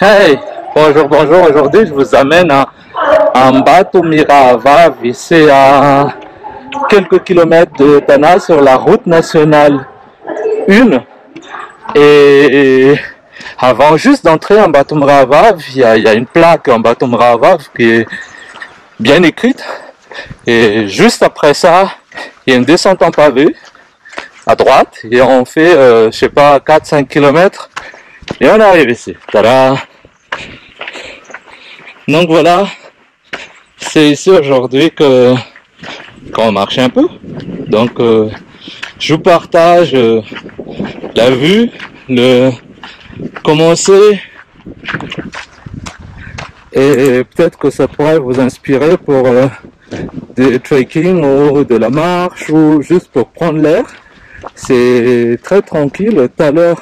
Hey, bonjour, bonjour. Aujourd'hui, je vous amène à Mbato-Miravav. C'est à quelques kilomètres de Tana sur la route nationale 1. Et avant juste d'entrer en Mbato-Miravav, il y a une plaque en Mbato-Miravav qui est bien écrite. Et juste après ça, il y a une descente en pavé à droite. Et on fait, je sais pas, 4-5 kilomètres. Et on arrive ici. Tada! Donc voilà, c'est ici aujourd'hui qu'on marche un peu. Donc je vous partage la vue, comment c'est, et peut-être que ça pourrait vous inspirer pour du trekking ou de la marche ou juste pour prendre l'air. C'est très tranquille. Tout à l'heure,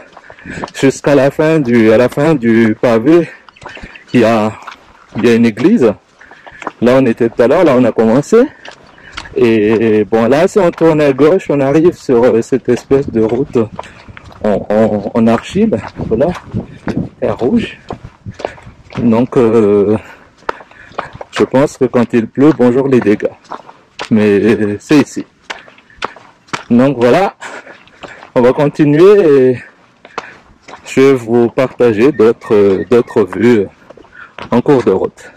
jusqu'à la fin du pavé, il y a une église. Là on était tout à l'heure, là on a commencé. Et bon, là si on tourne à gauche, on arrive sur cette espèce de route en argile. Voilà, et rouge. Donc je pense que quand il pleut, bonjour les dégâts. Mais c'est ici. Donc voilà, on va continuer et je vais vous partager d'autres vues en cours de route.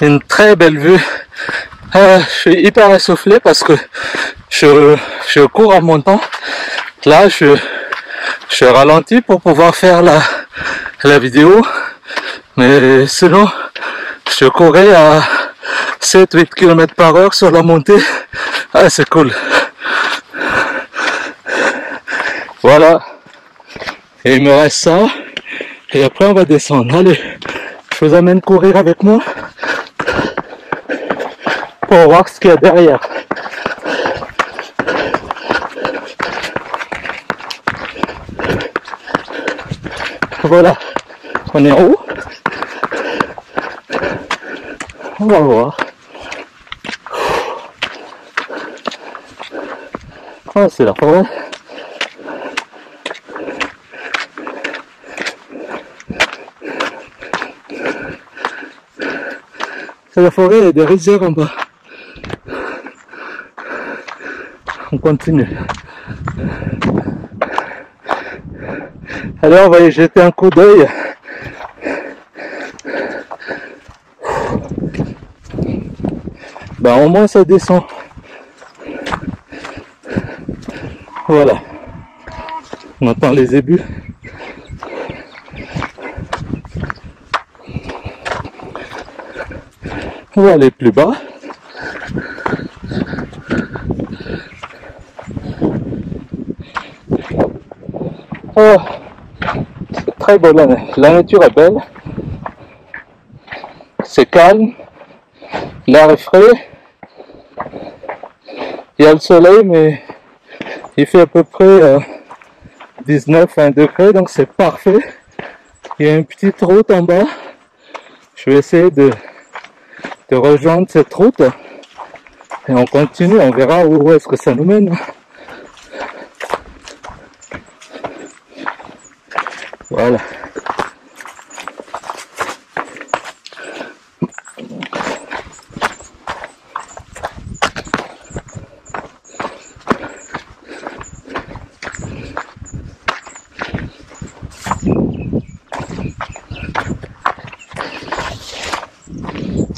Une très belle vue. Je suis hyper essoufflé parce que je cours en montant. Là, je ralentis pour pouvoir faire la vidéo. Mais sinon, je courais à 7-8 km/h sur la montée. Ah, c'est cool. Voilà. Et il me reste ça. Et après, on va descendre. Allez, je vous amène courir avec moi pour voir ce qu'il y a derrière. Voilà, on est en haut. On va voir. Ah, c'est la forêt. C'est la forêt, il y a des rizières en bas. On continue. Alors on va y jeter un coup d'œil. Ben au moins ça descend. Voilà. On entend les zébus. On va aller plus bas. Oh, c'est très beau, la nature est belle, c'est calme, l'air est frais, il y a le soleil mais il fait à peu près 19-20 degrés donc c'est parfait. Il y a une petite route en bas, je vais essayer de rejoindre cette route et on continue, on verra où est-ce que ça nous mène. Voilà.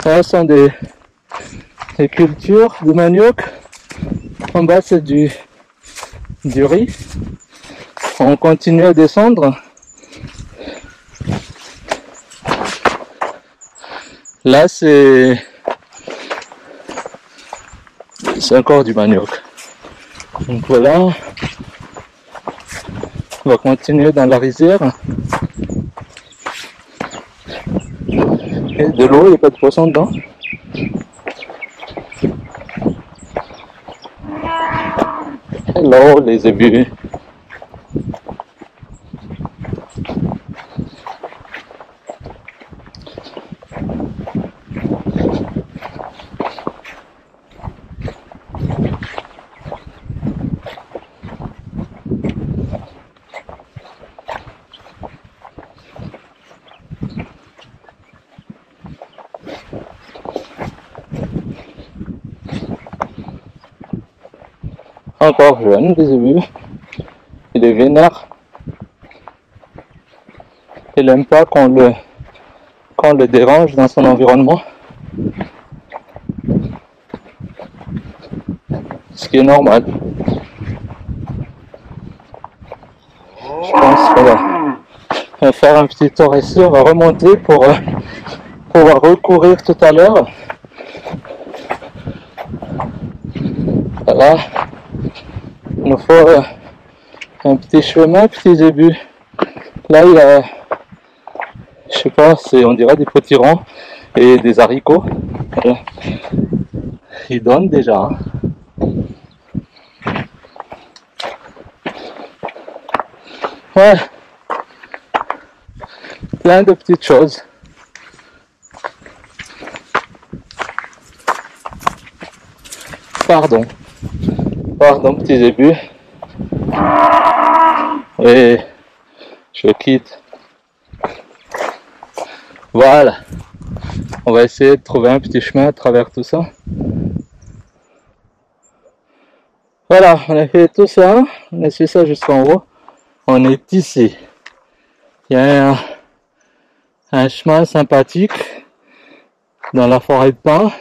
Ça sont des cultures de manioc. En bas c'est du riz. On continue à descendre. Là c'est C'est encore du manioc. Donc voilà, on va continuer dans la rizière. Et de l'eau, il n'y a pas de poisson dedans. Hello les zébus. Encore jeune, les zébus. Il est vénère. Il n'aime pas qu'on le dérange dans son environnement. Ce qui est normal. Je pense qu'on va faire un petit tour ici, on va remonter pour pouvoir recourir tout à l'heure. Voilà. Il nous faut un petit chemin, petit début. Là, il y a, je sais pas, on dirait des potirons et des haricots. Voilà. Ils donnent déjà. Hein. Ouais. Plein de petites choses. Pardon, petit début. Et je quitte. Voilà. On va essayer de trouver un petit chemin à travers tout ça. Voilà, on a fait tout ça. On a fait ça jusqu'en haut. On est ici. Il y a un chemin sympathique dans la forêt de pins.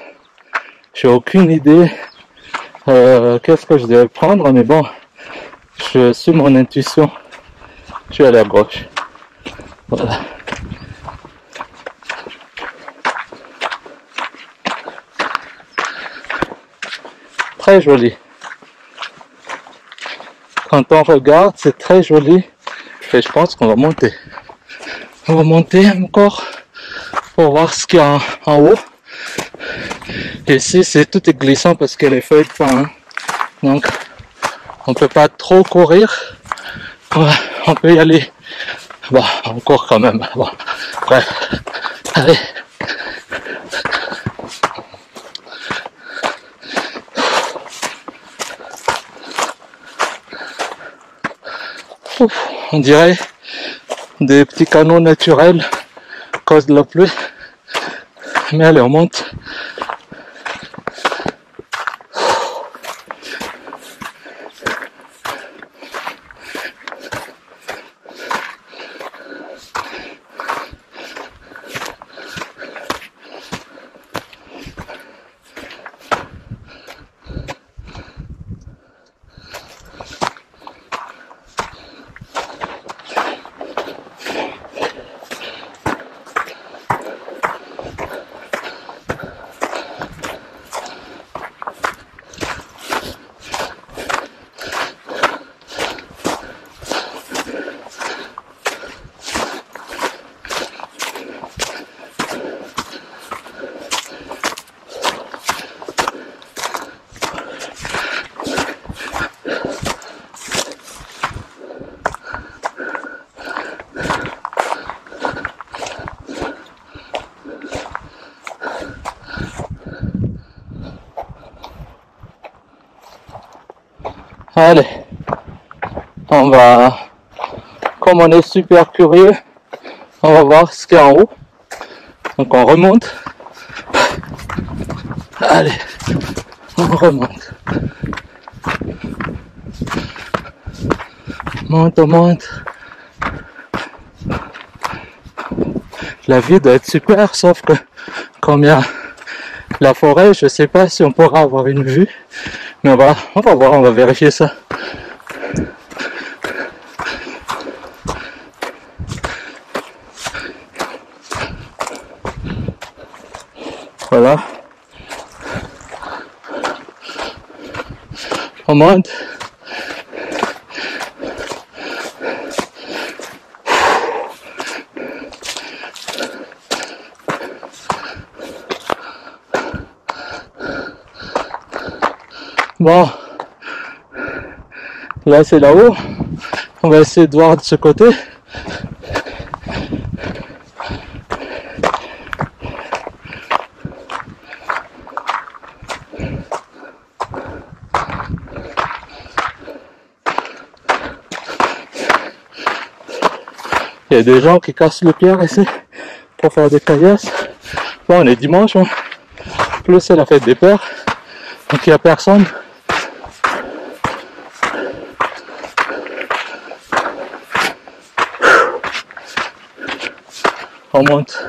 J'ai aucune idée qu'est-ce que je devais prendre, mais bon, je suis mon intuition. Je suis allé à gauche. Voilà. Très joli. Quand on regarde, c'est très joli. Et je pense qu'on va monter. On va monter encore pour voir ce qu'il y a en haut. Et ici, tout est glissant parce que les feuilles de pin. Hein. Donc, on peut pas trop courir. On peut y aller. Bon, on court quand même. Bon, bref. Allez. Ouf, on dirait des petits canaux naturels à cause de la pluie. Mais allez, on monte. Allez, on va, comme on est super curieux, on va voir ce qu'il y a en haut. Donc on remonte. Allez, on remonte. Monte, on monte. La vue doit être super, sauf que comme il y a la forêt, je sais pas si on pourra avoir une vue. Mais on va voir, on va vérifier ça. Voilà. On monte. Bon, là c'est là-haut. On va essayer de voir de ce côté. Il y a des gens qui cassent les pierres ici pour faire des caillasses. Bon, on est dimanche, hein. Plus c'est la fête des pères, donc il n'y a personne. On monte.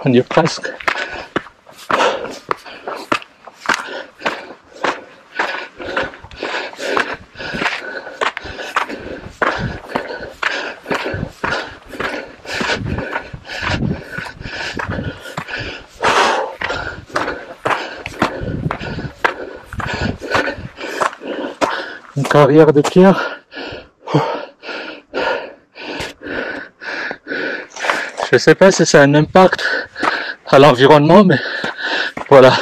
On y est presque. Une carrière de pierre. Je sais pas si ça a un impact à l'environnement, mais voilà.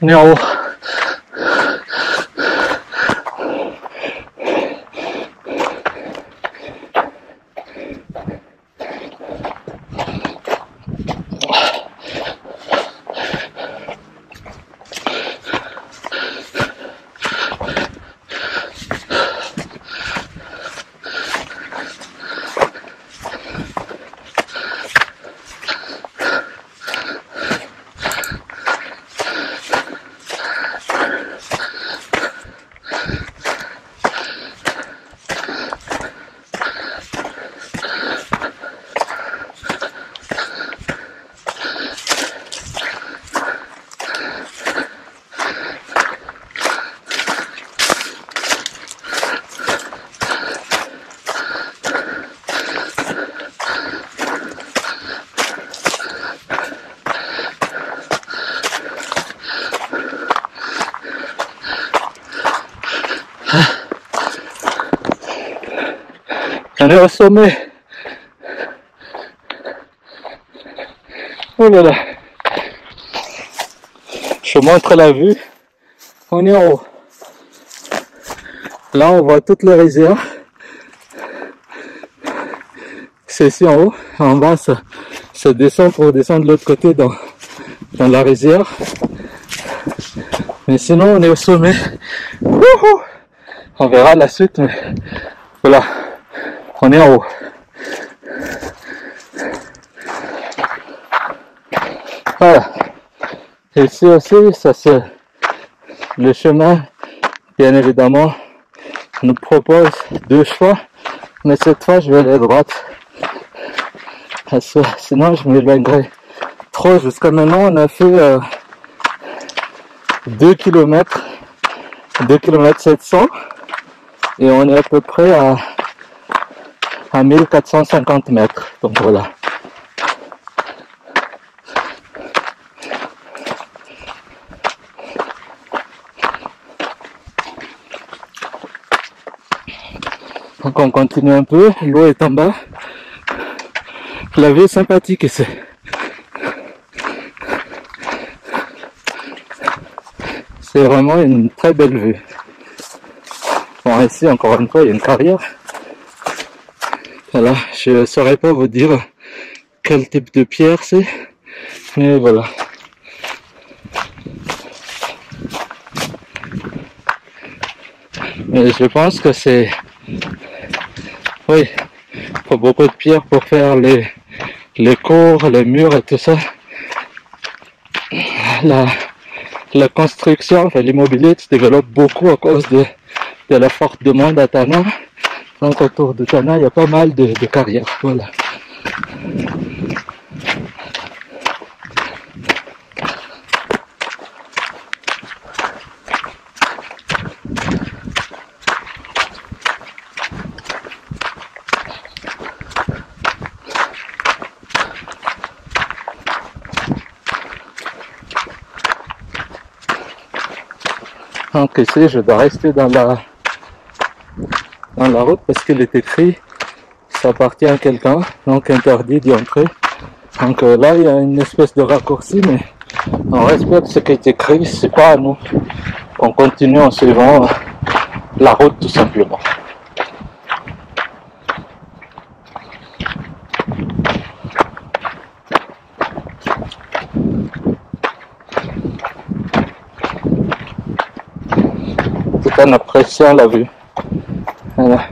On est en haut. On est au sommet. Oh là là. Je montre la vue. On est en haut. Là, on voit toutes les rizières. C'est ici en haut. En bas, ça descend pour descendre de l'autre côté dans la rizière. Mais sinon, on est au sommet. Wouhou! On verra la suite, mais voilà. On est en haut. Voilà. Et ici aussi, ça c'est le chemin. Bien évidemment, nous propose deux choix. Mais cette fois, je vais aller à droite. Parce que sinon, je m'éloignerai trop. Jusqu'à maintenant, on a fait 2 km. 2 km 700. Et on est à peu près à 1450 mètres. Donc voilà. Donc on continue un peu, l'eau est en bas. La vue est sympathique ici. C'est vraiment une très belle vue. Bon, ici encore une fois il y a une carrière. Voilà, je ne saurais pas vous dire quel type de pierre c'est, mais voilà. Mais je pense que c'est... Oui, il faut beaucoup de pierres pour faire les cours, les murs et tout ça. La construction, enfin, l'immobilier se développe beaucoup à cause de la forte demande à Tana. Donc autour de Tana, il y a pas mal de carrières. Voilà. Donc ici, je dois rester dans la route parce qu'il est écrit ça appartient à quelqu'un, donc interdit d'y entrer. Donc là, il y a une espèce de raccourci, mais on respecte ce qui est écrit, c'est pas à nous. On continue en suivant la route tout simplement. Tout en appréciant la vue. Voilà.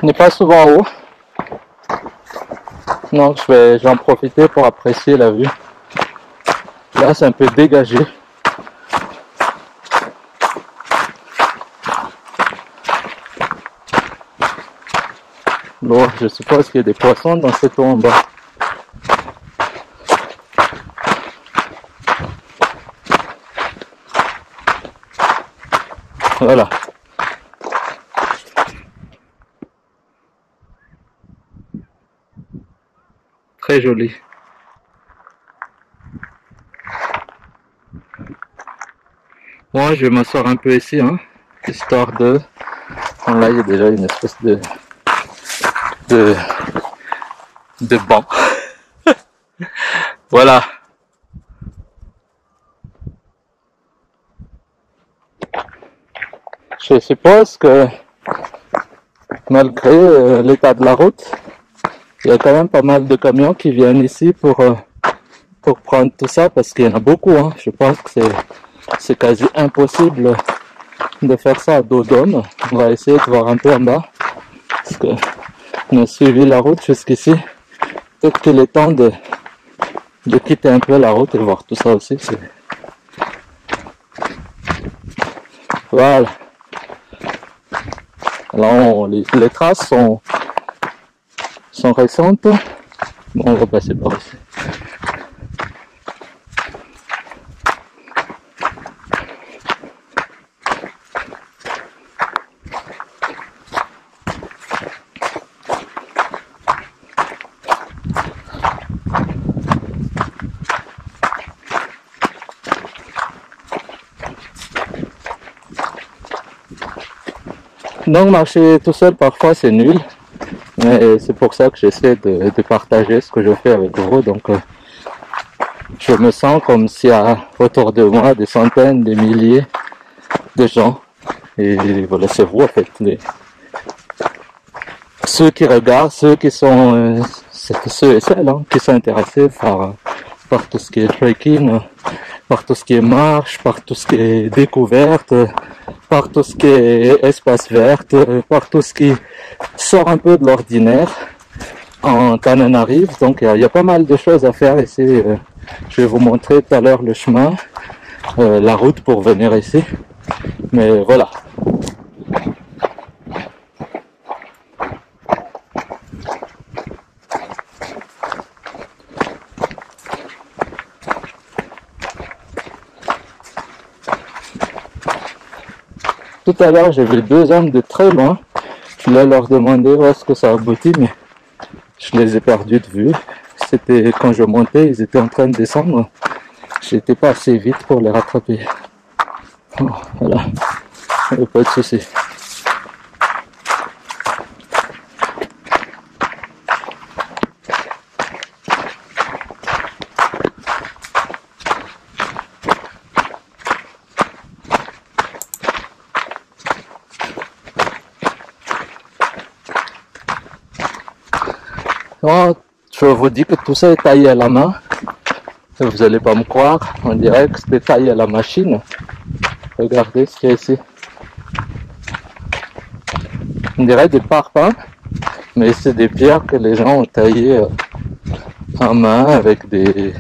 On n'est pas souvent haut, donc je vais en profiter pour apprécier la vue. Là, c'est un peu dégagé. Bon, je suppose qu'il y a des poissons dans cette eau en bas. Voilà. Très joli. Moi, je vais m'asseoir un peu ici, hein, histoire de... Là, il y a déjà une espèce de banc. Voilà. Je suppose que malgré l'état de la route, il y a quand même pas mal de camions qui viennent ici pour prendre tout ça, parce qu'il y en a beaucoup, hein. Je pense que c'est quasi impossible de faire ça à dos d'homme. On va essayer de voir un peu en bas, parce que on a suivi la route jusqu'ici. Peut-être qu'il est temps de quitter un peu la route et voir tout ça aussi. Voilà. Alors les traces sont récentes. Bon, on va passer par ici. Donc marcher tout seul parfois c'est nul, mais c'est pour ça que j'essaie de partager ce que je fais avec vous. Donc je me sens comme s'il y a autour de moi des centaines, des milliers de gens, et voilà, c'est vous en fait, ceux qui regardent, ceux qui sont ceux et celles qui sont intéressés par tout ce qui est trekking, par tout ce qui est marche, par tout ce qui est découverte, par tout ce qui est espace vert, par tout ce qui sort un peu de l'ordinaire en Tananarive. Donc il y a pas mal de choses à faire ici. Je vais vous montrer tout à l'heure le chemin, la route pour venir ici. Mais voilà. Tout à l'heure, j'ai vu deux hommes de très loin. Je voulais leur demander où est-ce que ça aboutit, mais je les ai perdus de vue. c'était quand je montais, ils étaient en train de descendre. J'étais pas assez vite pour les rattraper. Oh, voilà, pas de souci. Oh, je vous dis que tout ça est taillé à la main. Vous allez pas me croire, on dirait que c'était taillé à la machine. Regardez ce qu'il y a ici. On dirait des parpaings, mais c'est des pierres que les gens ont taillées en main avec des...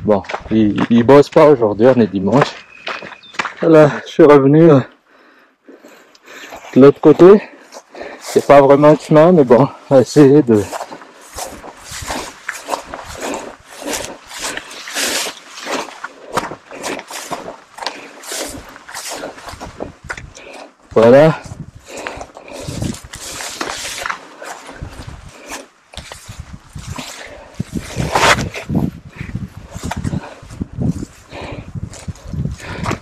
Bon, ils bossent pas aujourd'hui, on est dimanche. Voilà, je suis revenu de l'autre côté. C'est pas vraiment un chemin, mais bon, on va essayer de... Voilà.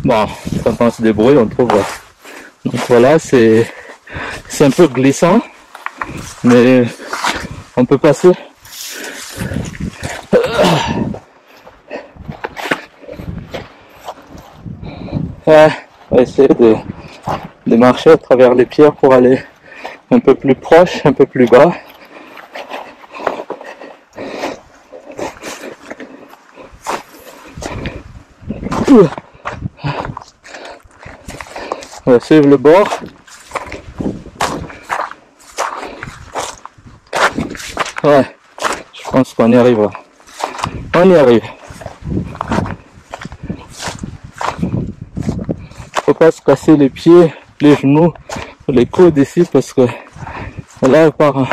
Bon, quand on se débrouille, on trouve. Donc voilà, c'est un peu glissant, mais on peut passer. Ouais, on va essayer de marcher à travers les pierres pour aller un peu plus proche, un peu plus bas. On va suivre le bord. Ouais, je pense qu'on y arrivera. On y arrive. Faut pas se casser les pieds, les genoux, les coudes ici parce que là, par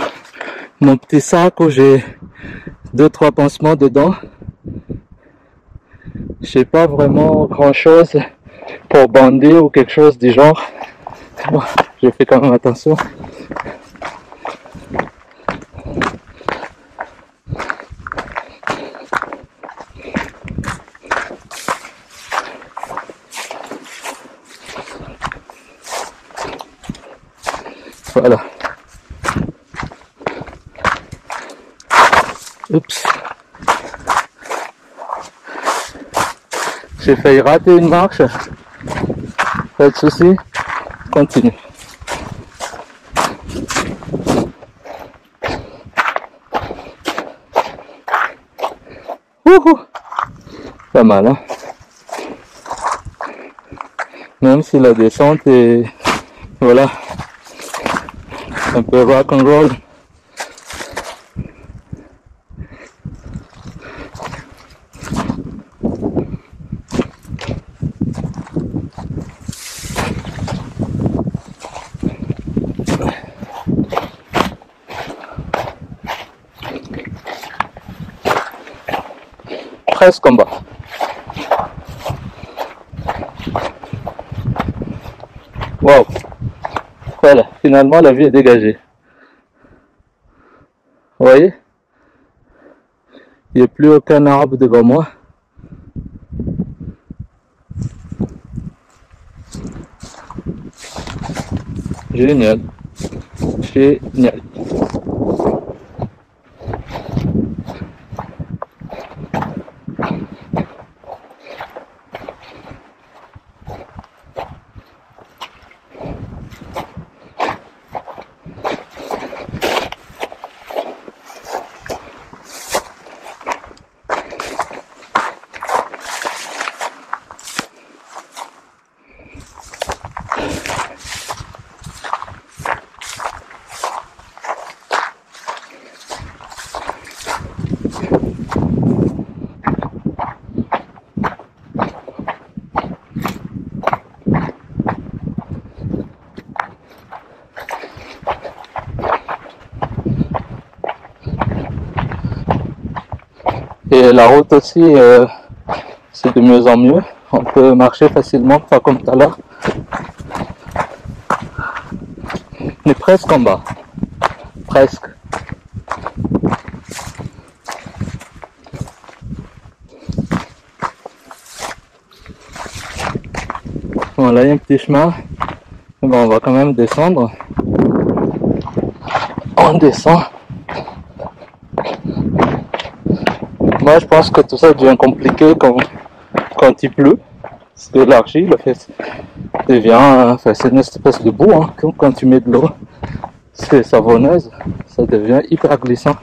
mon petit sac où j'ai 2-3 pansements dedans, j'ai pas vraiment grand chose pour bander ou quelque chose du genre. Bon, j'ai fait quand même attention. Voilà. Oups. J'ai failli rater une marche. Pas de souci. Continue. Wouhou. Pas mal, hein. Même si la descente est, voilà, un peu rock and roll. Presque en bas. Wow. Voilà, finalement la vue est dégagée. Vous voyez? Il n'y a plus aucun arbre devant moi. Génial. Génial. Et la route aussi, c'est de mieux en mieux. On peut marcher facilement, pas comme tout à l'heure. On est presque en bas. Presque. Bon, là il y a un petit chemin. Bon, on va quand même descendre. On descend. Moi je pense que tout ça devient compliqué quand il pleut. Parce que l'argile, en fait, devient, enfin, c'est une espèce de boue, hein. Quand tu mets de l'eau, c'est savonneuse, ça devient hyper glissant.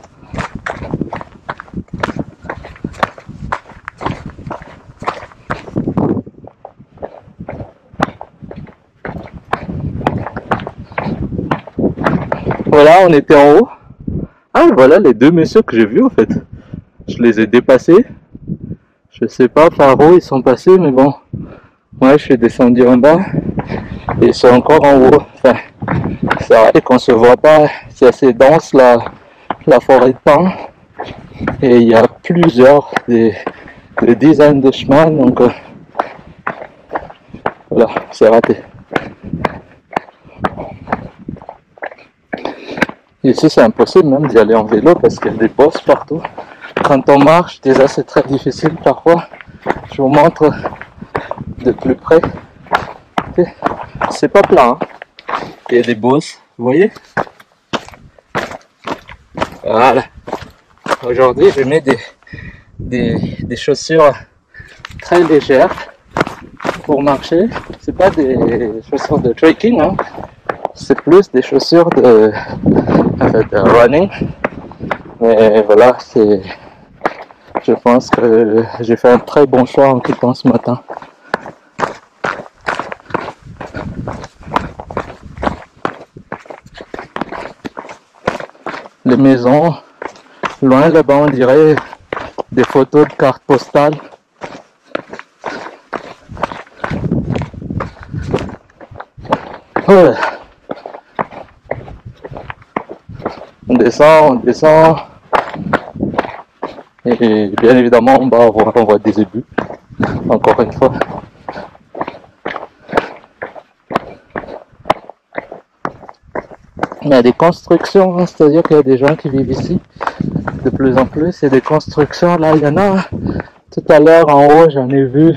Voilà, on était en haut. Ah, voilà les deux messieurs que j'ai vus, en fait. Je les ai dépassés. Je sais pas par où ils sont passés, mais bon. Moi, je suis descendu en bas. Et ils sont encore en haut. Enfin, c'est vrai qu'on se voit pas. C'est assez dense, la forêt de pins. Et il y a des dizaines de chemins. Donc, voilà, c'est raté. Ici, c'est impossible même d'y aller en vélo parce qu'il y a des bosses partout. Quand on marche, déjà, c'est très difficile parfois. Je vous montre de plus près. C'est pas plat, hein. Il y a des bosses, vous voyez? Voilà. Aujourd'hui, je mets des chaussures très légères pour marcher. C'est pas des chaussures de trekking, hein. C'est plus des chaussures de running. Mais voilà, je pense que j'ai fait un très bon choix en quittant ce matin. Les maisons, loin là-bas, on dirait des photos de cartes postales. Ouais. On descend. Et bien évidemment, on voit des ébus, encore une fois. Il y a des constructions, c'est-à-dire qu'il y a des gens qui vivent ici. De plus en plus, il y a des constructions. Là, il y en a. Tout à l'heure, en haut, j'en ai vu.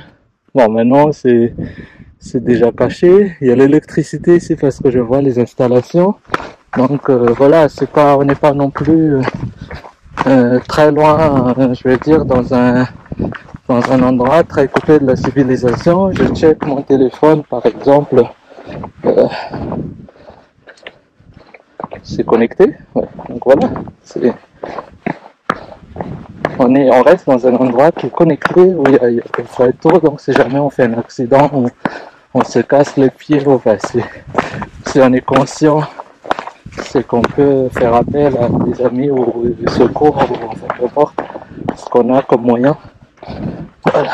Bon, maintenant, c'est déjà caché. Il y a l'électricité ici parce que je vois les installations. Donc, voilà, on n'est pas non plus très loin, je vais dire, dans un endroit très coupé de la civilisation. Je check mon téléphone, par exemple. C'est connecté, ouais. Donc voilà, on reste dans un endroit qui est connecté où il y a quelques retours, donc si jamais on fait un accident ou on se casse les pieds, enfin, si on est conscient, c'est qu'on peut faire appel à des amis ou du secours ou enfin, peu importe ce qu'on a comme moyen. Voilà.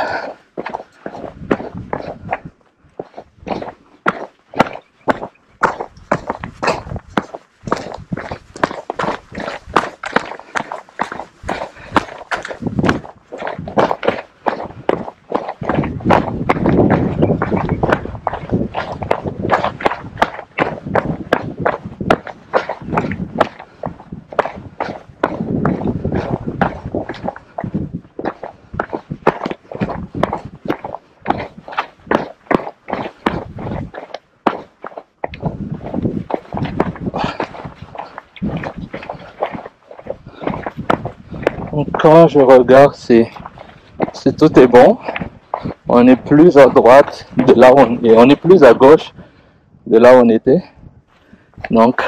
Quand je regarde, si tout est bon, on est plus à droite de là où on est plus à gauche de là où on était. Donc,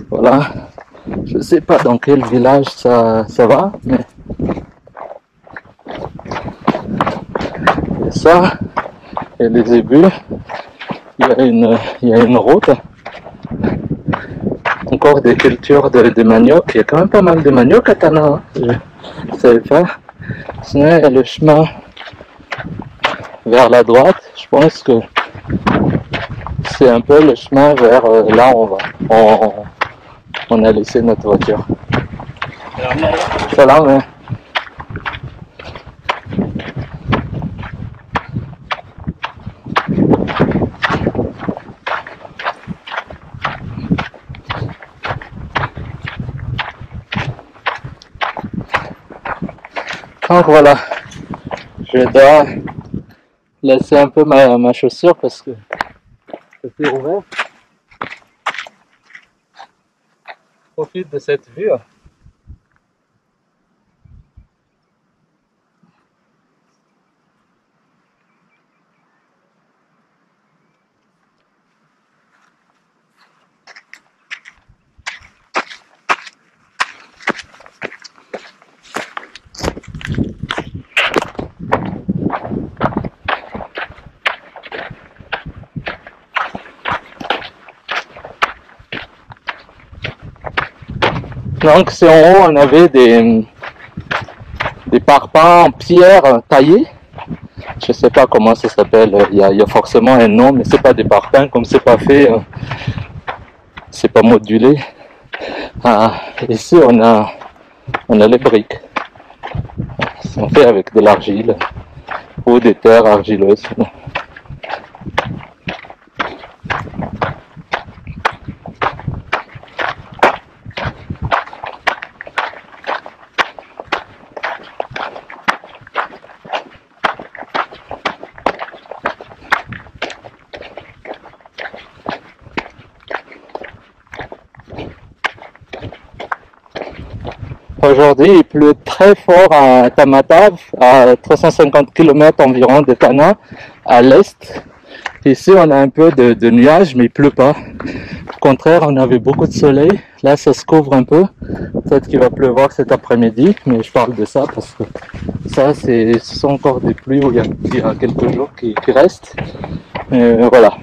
voilà. Je sais pas dans quel village ça va, mais et ça, et les ébus, il y a une route. Encore des cultures de manioc. Il y a quand même pas mal de manioc à Tana. Hein. Je savais pas. Sinon, il y a le chemin vers la droite. Je pense que c'est un peu le chemin vers là où on va. On a laissé notre voiture. Salam. Hein. Donc voilà, je dois laisser un peu ma chaussure parce que c'était ouvert. Profite de cette vue. Donc c'est en haut, on avait des parpaings en pierre taillés. Je sais pas comment ça s'appelle, il y a forcément un nom, mais c'est pas des parpaings, comme c'est pas fait, c'est pas modulé. Ici on a les briques. C'est fait avec de l'argile ou des terres argileuses. Aujourd'hui, il pleut très fort à Tamatave, à 350 km environ de Tana, à l'est. Ici, on a un peu de nuages, mais il pleut pas. Au contraire, on avait beaucoup de soleil. Là, ça se couvre un peu. Peut-être qu'il va pleuvoir cet après-midi, mais je parle de ça parce que ça, ce sont encore des pluies où il y a quelques jours qui restent. Voilà.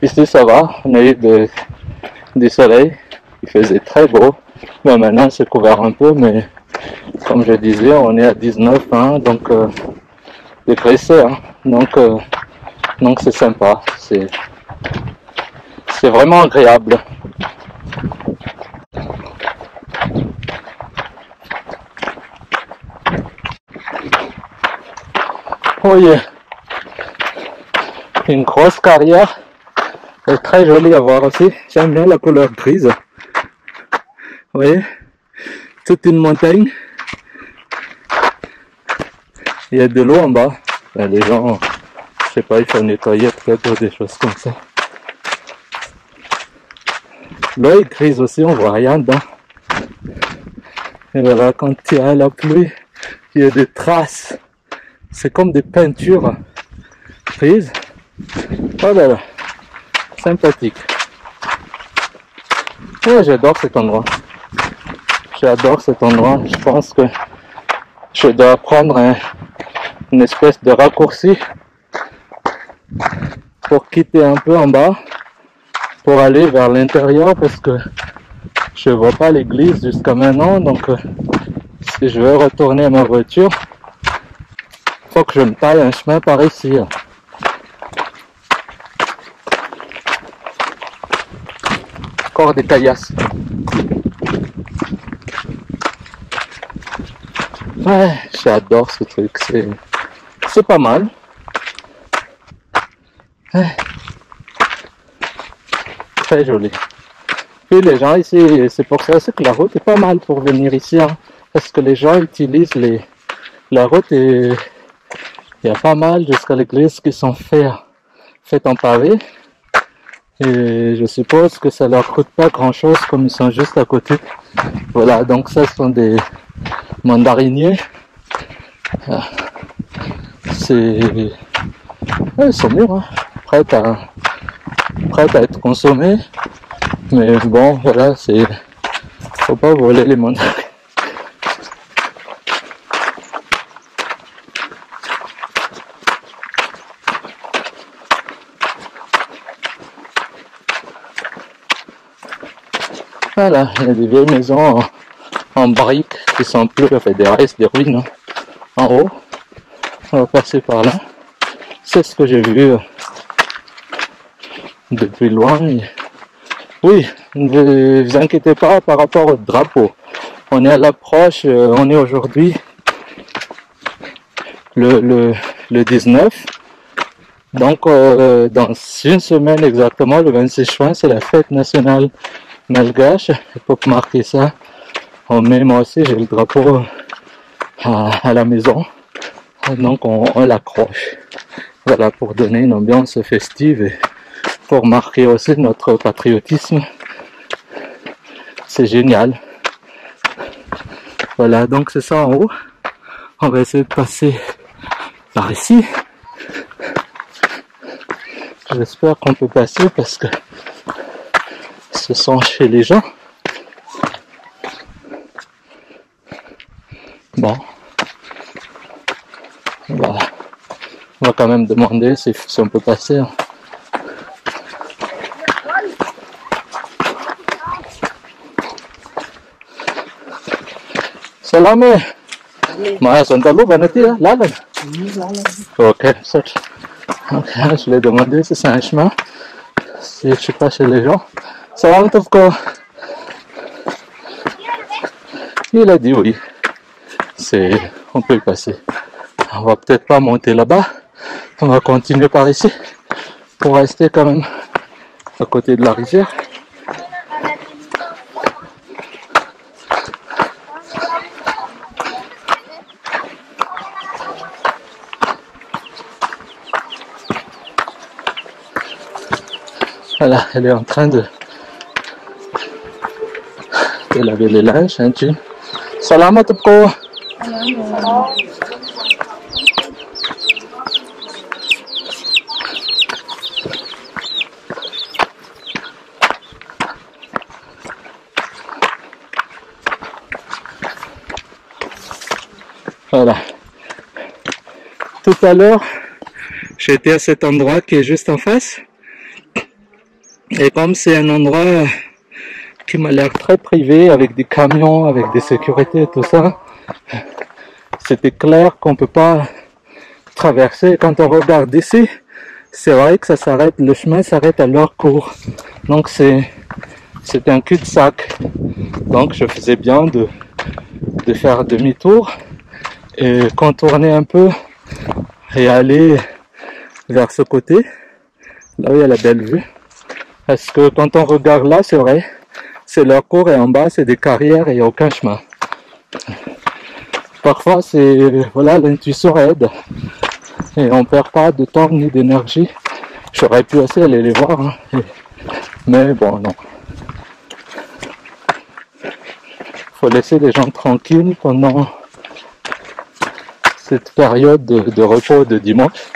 Ici, ça va. On a eu du soleil. Il faisait très beau. Bon, maintenant, c'est couvert un peu, mais comme je disais, on est à 19, hein, donc degrés C, hein, donc c'est sympa. C'est vraiment agréable. Oui, une grosse carrière. C'est très joli à voir aussi. J'aime bien la couleur grise. Vous voyez, toute une montagne. Il y a de l'eau en bas. Les gens, je sais pas, il faut nettoyer peut-être des choses comme ça. L'eau est grise aussi, on voit rien dedans. Et voilà, quand il y a la pluie, il y a des traces. C'est comme des peintures grises. Oh là là, sympathique. Ouais, j'adore cet endroit. J'adore cet endroit. Je pense que je dois prendre une espèce de raccourci pour quitter un peu en bas, pour aller vers l'intérieur parce que je vois pas l'église jusqu'à maintenant. Donc si je veux retourner à ma voiture, faut que je me taille un chemin par ici. Encore des caillasses. Ouais, j'adore ce truc, c'est pas mal. Ouais. Très joli. Puis les gens ici, c'est pour ça que la route est pas mal pour venir ici, hein, parce que les gens utilisent la route et il y a pas mal jusqu'à l'église qui sont faites en pavé. Et je suppose que ça leur coûte pas grand chose comme ils sont juste à côté. Voilà, donc ça ce sont des mandariniers. Ils sont mûrs, hein, prêts à être consommés. Mais bon, voilà, faut pas voler les mandarines. Voilà, il y a des vieilles maisons en briques qui sont plus, enfin des restes, des ruines, hein, en haut. On va passer par là. C'est ce que j'ai vu depuis loin. Oui, ne vous inquiétez pas par rapport au drapeau. On est à l'approche, on est aujourd'hui le 19. Donc dans une semaine exactement, le 26 juin, c'est la fête nationale malgache. Et pour marquer ça, moi aussi j'ai le drapeau à la maison. Donc on l'accroche. Voilà, pour donner une ambiance festive et pour marquer aussi notre patriotisme. C'est génial. Voilà, donc c'est ça en haut. On va essayer de passer par ici. J'espère qu'on peut passer parce que ce sont chez les gens. Bon. Voilà. On va quand même demander si on peut passer. Salame. Maya Santalu Banati, là. Ok, search. Ok, je l'ai demandé si c'est un chemin. Si je suis pas chez les gens. Salam Tofko. Il a dit oui. On peut y passer. On va peut-être pas monter là-bas. On va continuer par ici pour rester quand même à côté de la rivière. Voilà, elle est en train de laver les linges. Hein, tu. Salam Topko. Voilà. Tout à l'heure, j'étais à cet endroit qui est juste en face. Et comme c'est un endroit qui m'a l'air très privé, avec des camions, avec des sécurités et tout ça, c'était clair qu'on peut pas traverser. Quand on regarde d'ici, c'est vrai que ça s'arrête, le chemin s'arrête à leur cours. Donc c'est un cul-de-sac. Donc je faisais bien de faire demi-tour et contourner un peu et aller vers ce côté, là où il y a la belle vue. Parce que quand on regarde là, c'est vrai, c'est leur cours et en bas c'est des carrières et il n'y a aucun chemin. Parfois voilà, l'intuition aide et on perd pas de temps ni d'énergie. J'aurais pu aussi aller les voir, hein, mais bon, non. Faut laisser les gens tranquilles pendant cette période de repos de dimanche.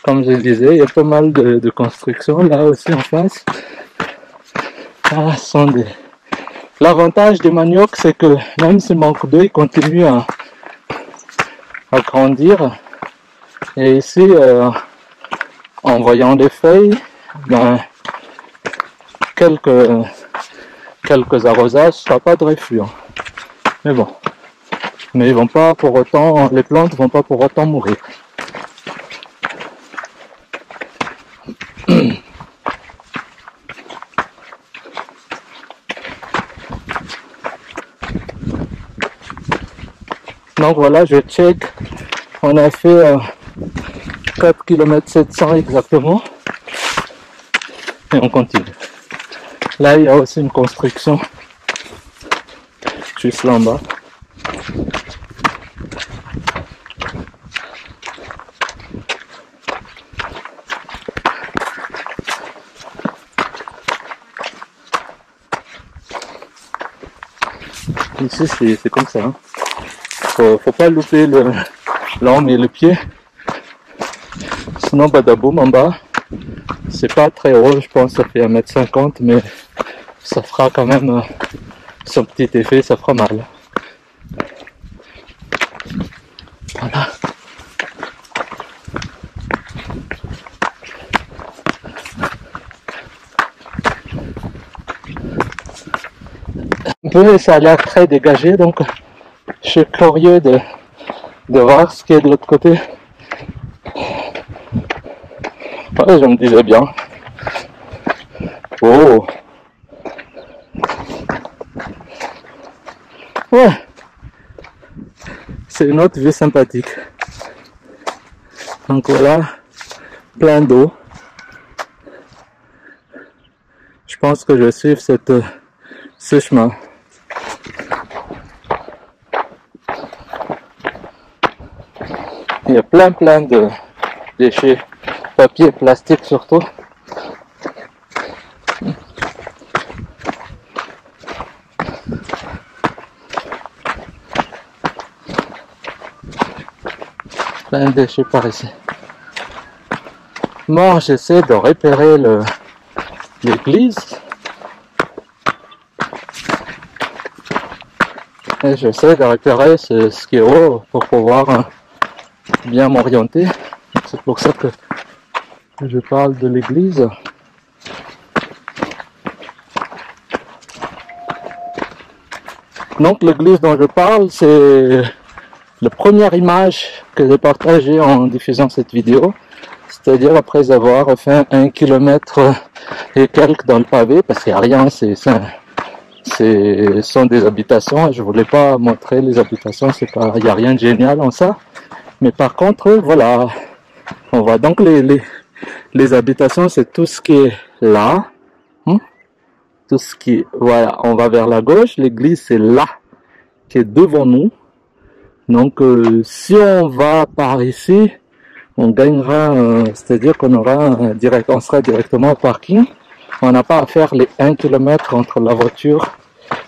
Comme je le disais, il y a pas mal de constructions là aussi en face. Ah, l'avantage des maniocs, c'est que même s'il manque d'eau, ils continuent à grandir. Et ici, en voyant les feuilles, ben, quelques arrosages, ça n'a pas de refus. Hein. Mais bon, ils vont pas pour autant, les plantes vont pas pour autant mourir. Donc voilà, je check. On a fait 4 km 700 exactement. Et on continue. Là, il y a aussi une construction. Juste là en bas. Ici, c'est comme ça. Hein. Faut pas louper l'homme et le pied. Sinon, badaboum en bas. C'est pas très haut, je pense que ça fait 1,50 m, mais ça fera quand même son petit effet, ça fera mal. Voilà. Un peu, ça a l'air très dégagé, donc je suis curieux de voir ce qui est de l'autre côté. Ouais, je me disais bien. Oh! Ouais! C'est une autre vue sympathique. Donc voilà, plein d'eau. pense que je vais suivre ce chemin. Il y a plein de déchets, papier, plastique surtout. Plein de déchets par ici. Moi, j'essaie de repérer l'église. Et j'essaie de repérer ce qui est haut pour pouvoir bien m'orienter. C'est pour ça que je parle de l'église. Donc l'église dont je parle, c'est la première image que j'ai partagée en diffusant cette vidéo. C'est-à-dire après avoir fait 1 km et quelques dans le pavé, parce qu'il n'y a rien, ce sont des habitations. Je voulais pas montrer les habitations, il n'y a rien de génial en ça. Mais par contre, voilà, on voit donc les habitations, c'est tout ce qui est là. Tout ce qui, voilà, on va vers la gauche, l'église c'est là, qui est devant nous. Donc si on va par ici, on gagnera, c'est-à-dire qu'on on sera directement au parking. On n'a pas à faire les 1 km entre la voiture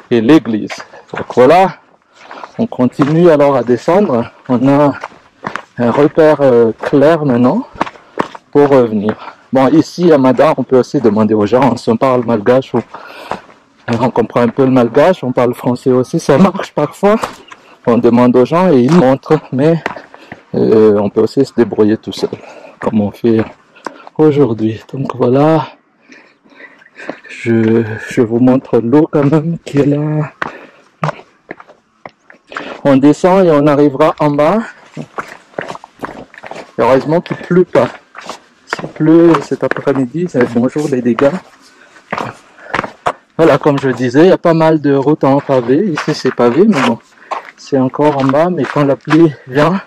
et l'église. Donc voilà, on continue alors à descendre. On a un repère clair maintenant pour revenir. Bon, ici à Mada, on peut aussi demander aux gens si on parle malgache ou on comprend un peu le malgache, on parle français aussi, ça marche parfois. On demande aux gens et ils montrent, mais on peut aussi se débrouiller tout seul, comme on fait aujourd'hui. Donc voilà, je vous montre l'eau quand même qui est là. On descend et on arrivera en bas. Heureusement qu'il ne pleut pas. S'il pleut cet après-midi, c'est bonjour les dégâts. Voilà, comme je disais, il y a pas mal de routes en pavé. Ici c'est pavé, mais bon, c'est encore en bas. Mais quand la pluie vient,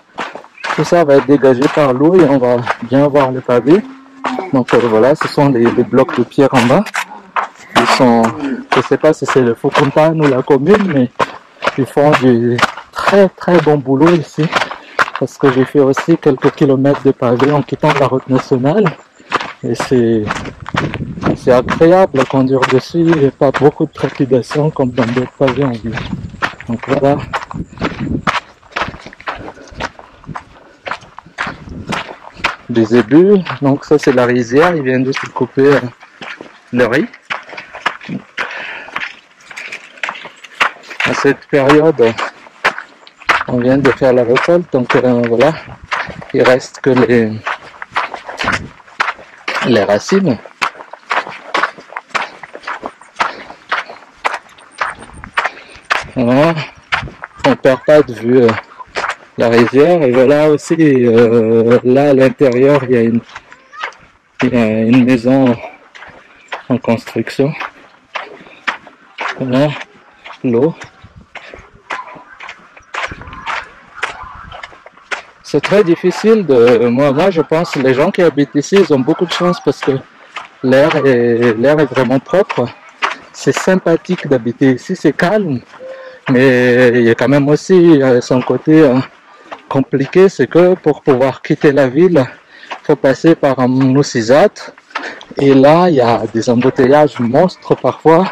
tout ça va être dégagé par l'eau et on va bien voir le pavé. Donc voilà, ce sont les blocs de pierre en bas. Ils sont, je ne sais pas si c'est le Faucontagne ou la commune, mais ils font du très bon boulot ici. Parce que j'ai fait aussi quelques kilomètres de pavé en quittant la route nationale. Et c'est agréable à conduire dessus. Il n'y a pas beaucoup de trépidation comme dans d'autres pavés en ville. Donc voilà. Des ébus. Donc ça c'est la rizière. Ils viennent juste couper le riz. À cette période, on vient de faire la récolte, donc voilà, il reste que les racines. Voilà, on ne perd pas de vue la rizière, et voilà aussi, là à l'intérieur, il y a une maison en construction. Voilà, l'eau. C'est très difficile moi je pense que les gens qui habitent ici, ils ont beaucoup de chance parce que l'air est vraiment propre. C'est sympathique d'habiter ici, c'est calme. Mais il y a quand même aussi son côté compliqué, c'est que pour pouvoir quitter la ville, il faut passer par un Noussizat. Et là, il y a des embouteillages monstres parfois,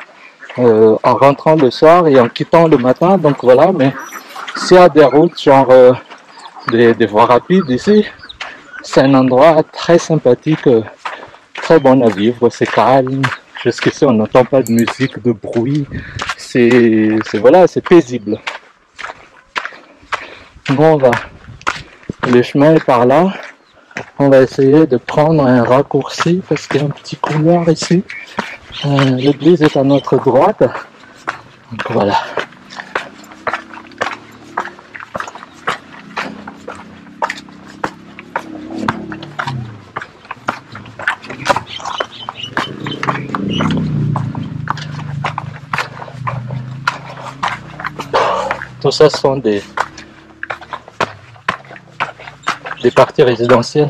en rentrant le soir et en quittant le matin. Donc voilà, mais s'il y a des routes genre des voies rapides ici, c'est un endroit très sympathique, très bon à vivre, c'est calme. Jusqu'ici on n'entend pas de musique, de bruit, voilà, c'est paisible. Bon, le chemin est par là, on va essayer de prendre un raccourci parce qu'il y a un petit couloir ici. L'église est à notre droite, donc voilà. Tout ça sont des parties résidentielles.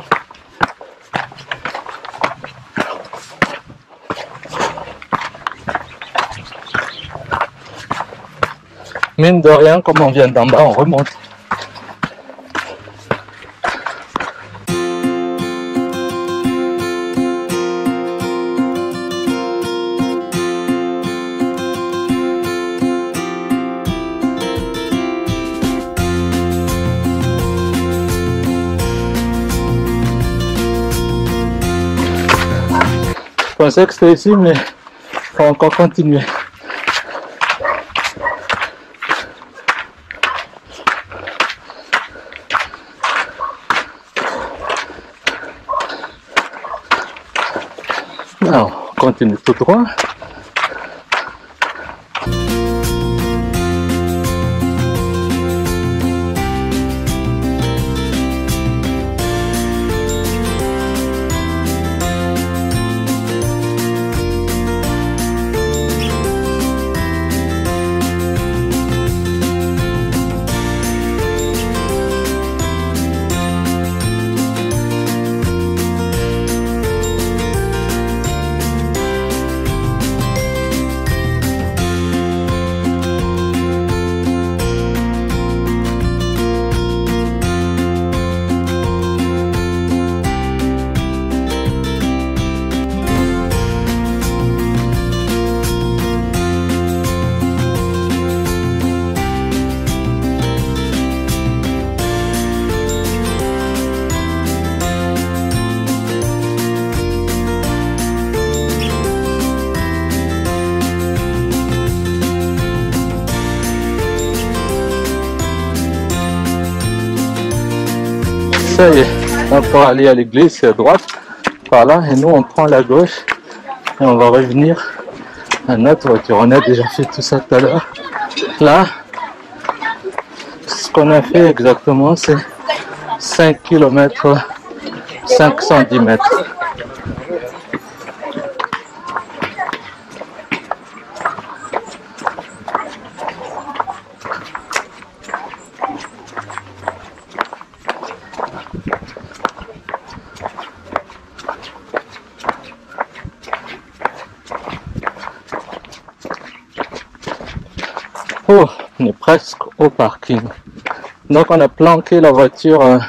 mine de rien, comme on vient d'en bas, on remonte. Je pensais que c'était ici, mais il faut encore continuer. Alors, on continue tout droit. Ça y est, on peut aller à l'église, c'est à droite, par là, et nous on prend la gauche et on va revenir à notre voiture. On a déjà fait tout ça tout à l'heure. Là, ce qu'on a fait exactement, c'est 5 km 510 mètres. Oh, on est presque au parking. Donc on a planqué la voiture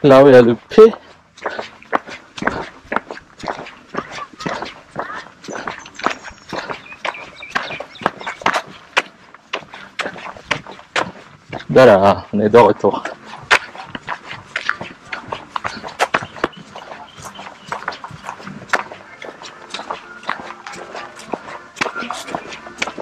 là où il y a le P. Voilà, on est de retour.